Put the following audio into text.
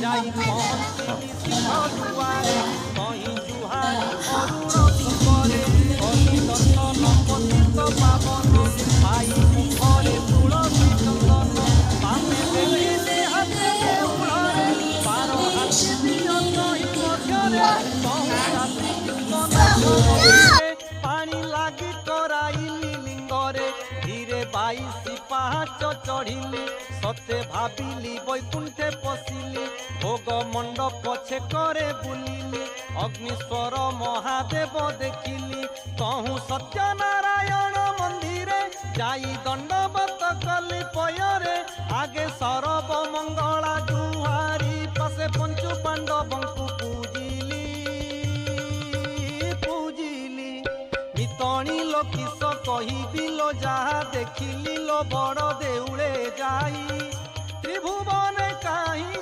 যাই পৌঁছিলি শিখ দুয়ারে কহি জুহারি অরুণ সুপরে কহি দর্শন পতিত পাবন পাই মুখরে তুলসী চন্দন বামে ଦେଖିଲେ ହାତେ ଉଳରେ ବାର ହାତୀ ପ୍ରିୟ କହି ମଧ୍ୟରେ ସହସାତୀ ଜୀବନ ପାଣି ଲାଗି କରାଇଲି ଲିଙ୍ଗରେ ଧୀରେ 22 ପାହାଚ ଚଢ଼ିଲି ସତେ ଭାବିଲି ବୈକୁଣ୍ଠେ ପଶିଲି ଭୋଗ ମଣ୍ଡପ ଛେକରେ ବୁଲିଲି ଅଗ୍ନିଶ୍ୱର ମହାଦେବ ଦେଖିଲି କହୁଁ ସତ୍ୟନାରାୟଣ ମନ୍ଦିରେ ଯାଇ ଦଣ୍ଡବତ କଲି ପୟରେ ଆଗେ ସରବ ମଙ୍ଗଳା ଜୁହାରି ପାଶେ ପଞ୍ଚୁ ପାଣ୍ଡବଙ୍କୁ ପୂଜିଲି ମିତଣି ଲୋ କିସ କହିବି ଲୋ ଯାହା ଦେଖିଲି ଲୋ ବଡ଼ ଦେଉଳେ ଯାଇ ତ୍ରିଭୁବନେ କାହିଁ